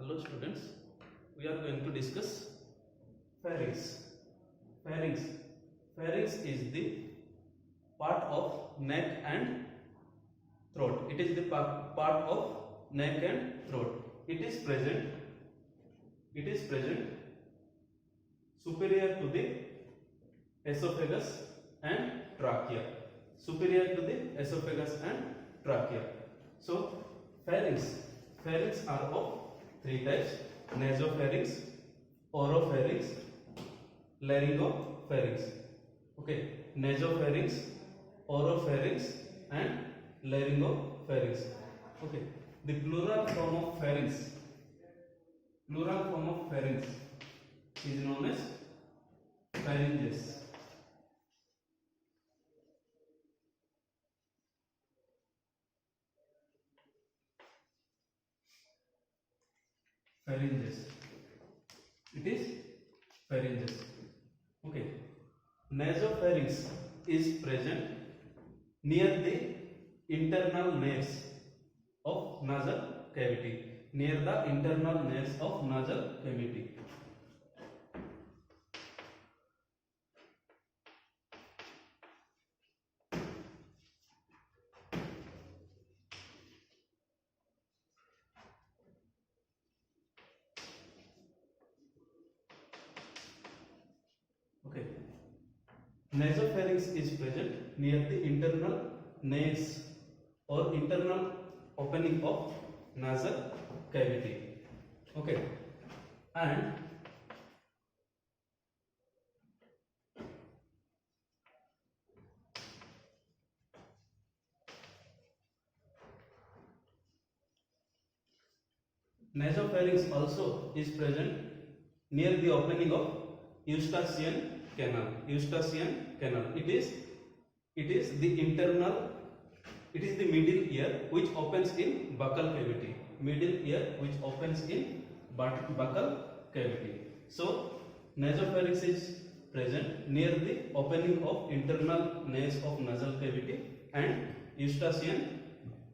Hello students, we are going to discuss pharynx. Pharynx. Pharynx is the part of neck and throat. It is the part of neck and throat. It is present superior to the esophagus and trachea. Superior to the esophagus and trachea. So pharynx are of three types: nasopharynx, oropharynx, laryngopharynx. Okay, nasopharynx, oropharynx and laryngopharynx. Okay, the plural form of pharynx is known as pharynges. Pharynges. It is pharynges. Okay. Nasopharynx is present near the internal nares of nasal cavity. Near the internal nares of nasal cavity. Okay. Nasopharynx is present near the internal nares or internal opening of nasal cavity. Okay. And nasopharynx also is present near the opening of Eustachian canal. Eustachian canal. It is the internal. It is the middle ear which opens in buccal cavity. Middle ear which opens in buccal cavity. So nasopharynx is present near the opening of internal nares of nasal cavity and Eustachian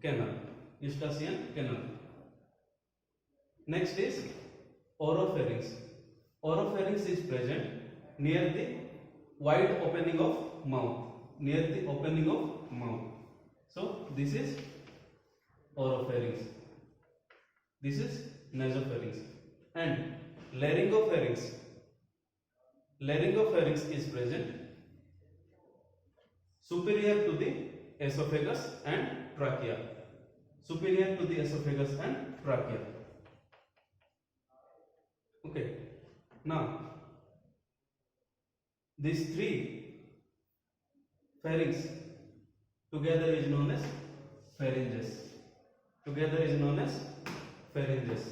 canal. Eustachian canal. Next is oropharynx. Oropharynx is present near the wide opening of mouth. Near the opening of mouth. So this is oropharynx. This is nasopharynx. And laryngopharynx. Laryngopharynx is present superior to the esophagus and trachea. Superior to the esophagus and trachea. Okay. Now these three pharynx together is known as pharynges. Together is known as pharynges.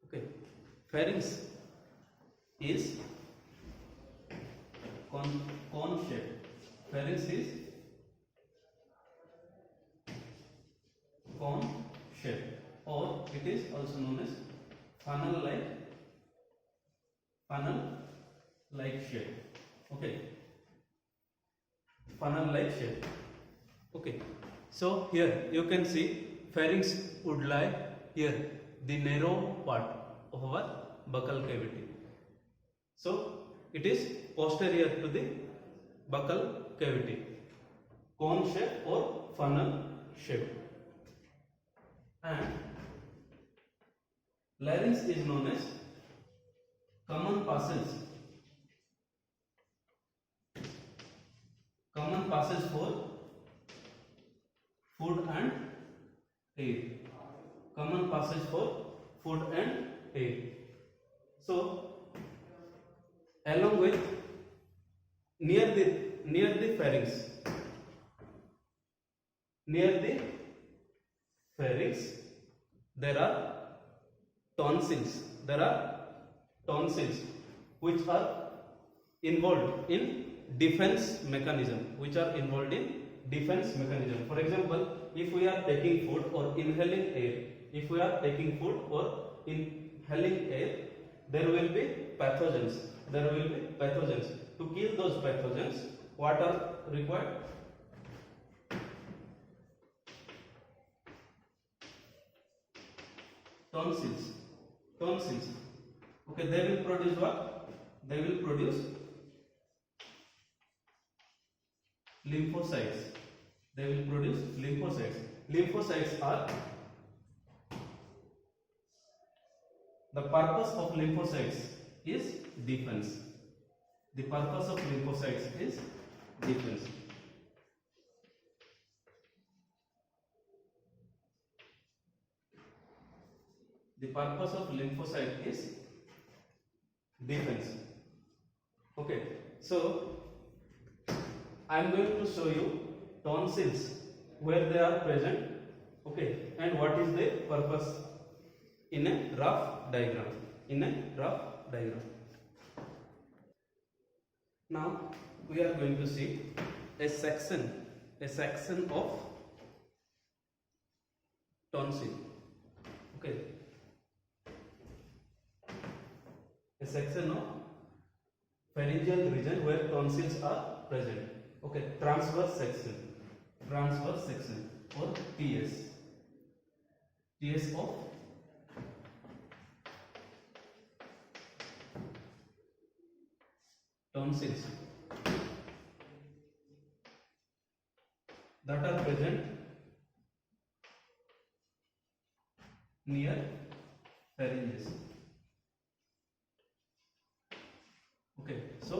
Okay. Pharynx is cone shape. Pharynx is cone shape, or it is also known as funnel like shape. Okay, funnel like shape. Okay, so here you can see pharynx would lie here, the narrow part of our buccal cavity. So it is posterior to the buccal cavity, cone shape or funnel shape. And larynx is known as common passage for food and air. Common passage for food and air. So along with near the pharynx there are tonsils. There are tonsils which are involved in defense mechanism. For example, if we are taking food or inhaling air, there will be pathogens. To kill those pathogens, what are required? tonsils, tonsils. Okay, they will produce what? They will produce lymphocytes. They will produce lymphocytes. Lymphocytes are the purpose of lymphocytes is defense. The purpose of lymphocytes is defense. The purpose of lymphocyte is defense. Okay, so I am going to show you tonsils, where they are present, okay, and what is their purpose in a rough diagram. In a rough diagram. Now we are going to see a section of tonsil. Okay, a section of pharyngeal region where tonsils are present. Okay, transverse section or TS of tonsils that are present near pharynges. Okay, so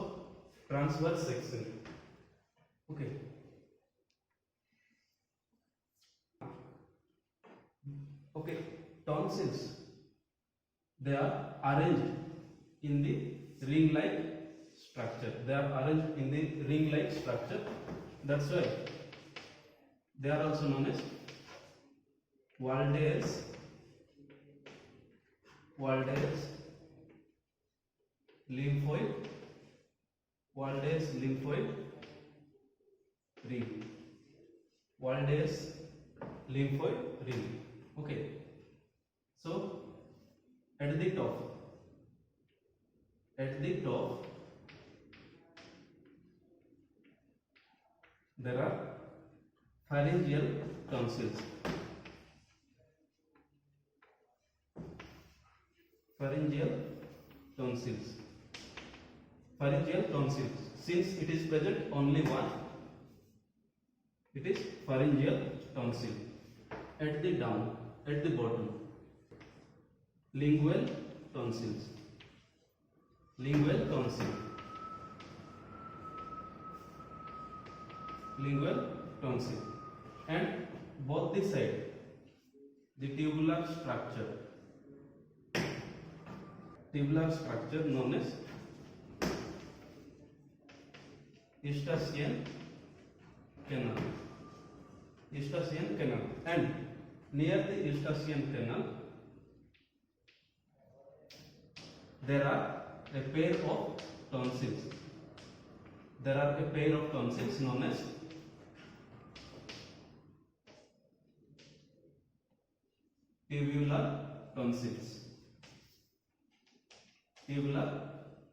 transverse section. Okay, okay, tonsils, they are arranged in the ring-like structure. They are arranged in the ring-like structure. That's why they are also known as Walde's lymphoid ring. Walde's lymphoid ring. Okay, so at the top there are pharyngeal tonsils. Pharyngeal tonsils. Since it is present only one, it is pharyngeal tonsil. At the bottom, lingual tonsil, and both the side, the tubular structure known as Eustachian canal, and near the Eustachian canal there are a pair of tonsils. Known as tubular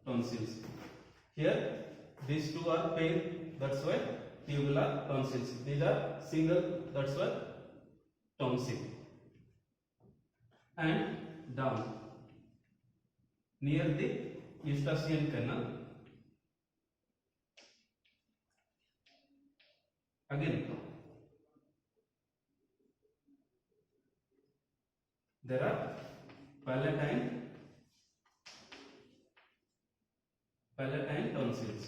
tonsils. Here these two are pair, that's why tubular tonsils. These are single, that's why tonsil. And down near the Eustachian canal, again there are palatine tonsils.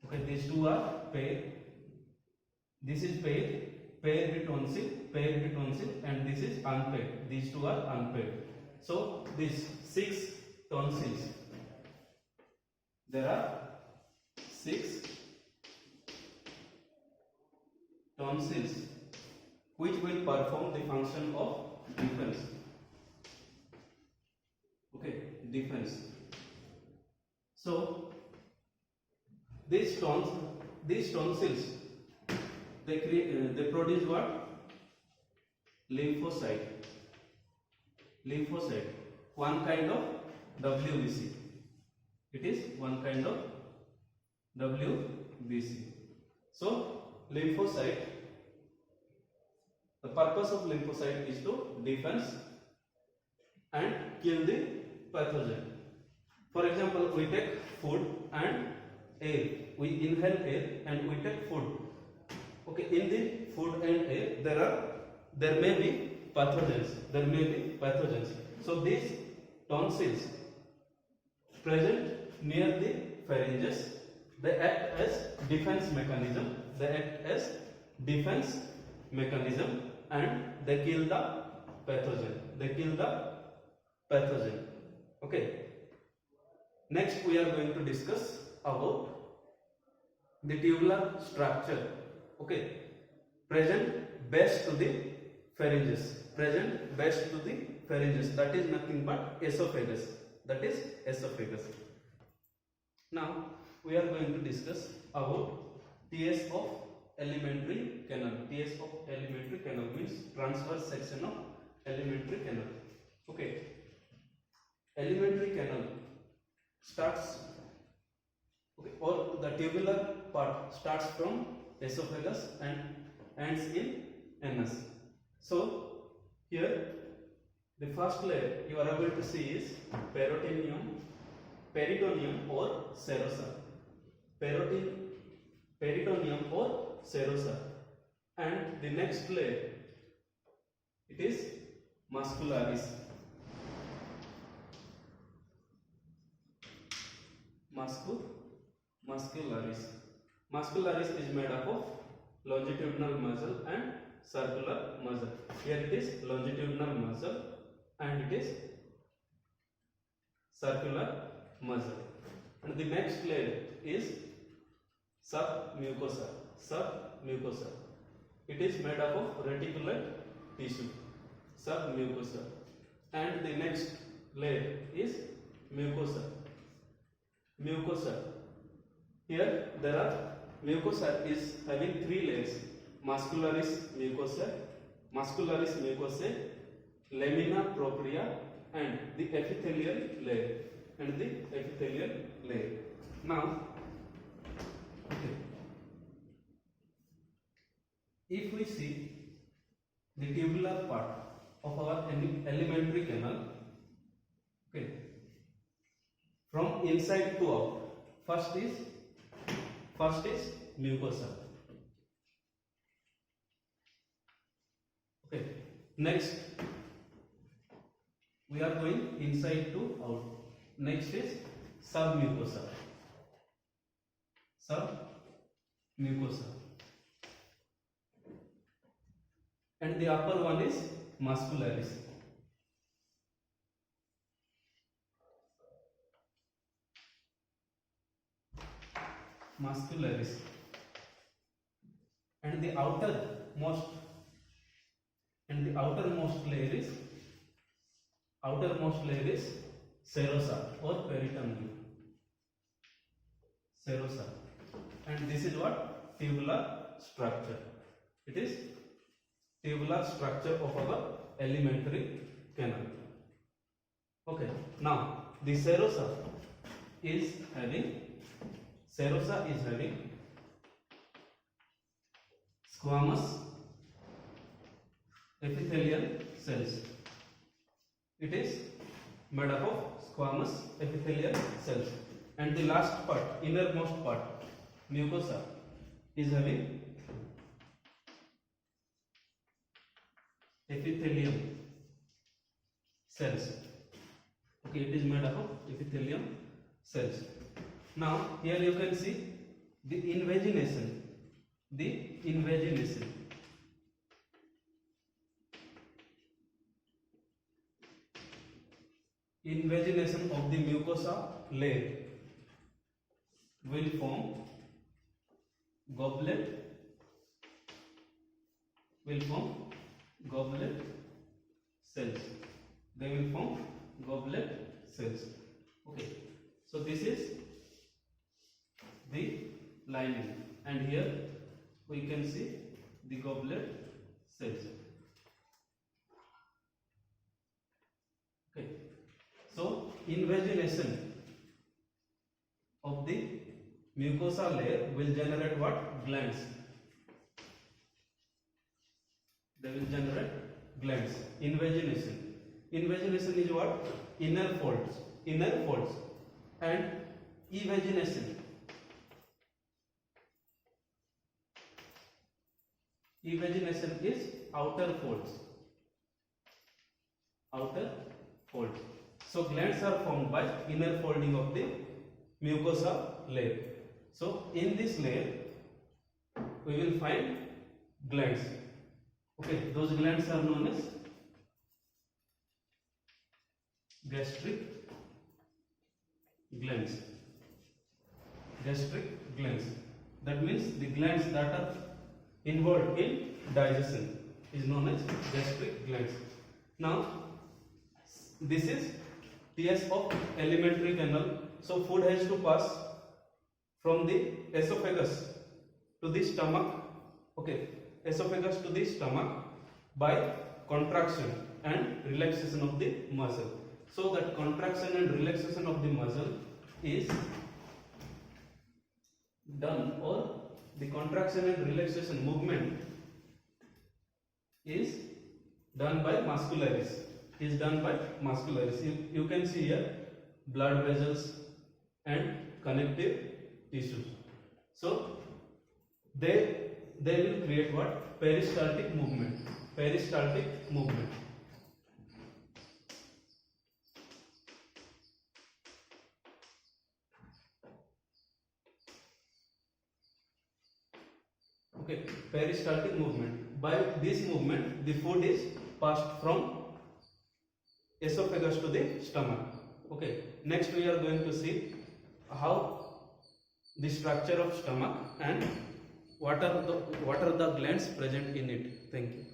Okay, these two are pair. This is paired tonsil, and this is unpaired. These two are unpaired. So these 6 tonsils, there are 6 tonsils which will perform the function of defense. Okay, defense. So these tonsils, they produce what? Lymphocyte, one kind of WBC. It is one kind of WBC. So lymphocyte The purpose of lymphocyte is to defense and kill the pathogen. For example, we take food and air. We inhale air and we take food. Okay, in the food and air there may be pathogens. There may be pathogens. So these tonsils present near the pharynges, they act as defense mechanism. They act as defense mechanism and they kill the pathogen. They kill the pathogen. Okay. Next we are going to discuss about the tubular structure. Okay. Present base to the pharynges. Present base to the pharynges. That is nothing but esophagus. That is esophagus. Now we are going to discuss about TS of alimentary canal. TS of alimentary canal means transverse section of alimentary canal. Okay. Alimentary canal starts, okay, or the tubular part starts from esophagus and ends in anus. So here the first layer you are able to see is peritoneum or serosa. Peritoneum or serosa, and the next layer it is muscularis. Muscularis. Muscularis is made up of longitudinal muscle and circular muscle. Here it is longitudinal muscle and it is circular muscle. And the next layer is submucosa. Submucosa. It is made up of reticulate tissue. Submucosa. And the next layer is mucosa. Mucosa. Here there are mucosa is having three layers: muscularis mucosae, lamina propria, and the epithelial layer. Now, okay, if we see the tubular part of our alimentary canal, okay, from inside to out, first is mucosa. Okay, next we are going inside to out. Next is submucosa. And the upper one is muscularis. And the outermost layer is serosa or peritoneum. And this is what? Tubular structure. It is tubular structure of our alimentary canal. Okay, now the serosa is having squamous epithelial cells. It is made up of squamous epithelial cells. And the last part, innermost part, mucosa, is having epithelium cells. Okay, it is made up of epithelium cells. Now here you can see the invagination. Invagination of the mucosa layer will form goblet cells. They will form goblet cells. Okay, so this is the lining, and here we can see the goblet cells. Okay, so invagination of the mucosa layer will generate what? Glands. They generate glands. Invagination. Invagination is what? Inner folds. Inner folds. And evagination. Evagination is outer folds. Outer folds. So glands are formed by inner folding of the mucosa layer. So in this layer we will find glands. Okay, those glands are known as gastric glands. Gastric glands. That means the glands that are involved in digestion is known as gastric glands. Now this is TS of alimentary canal. So food has to pass from the esophagus to the stomach. Okay, esophagus to the stomach by contraction and relaxation of the muscle. So that contraction and relaxation of the muscle is done, or the contraction and relaxation movement is done by muscularis. You can see here blood vessels and connective tissues. So they will create what? Peristaltic movement. Peristaltic movement. Okay, peristaltic movement. By this movement, the food is passed from esophagus to the stomach. Okay, next we are going to see how the structure of stomach and what are the glands present in it. Thank you.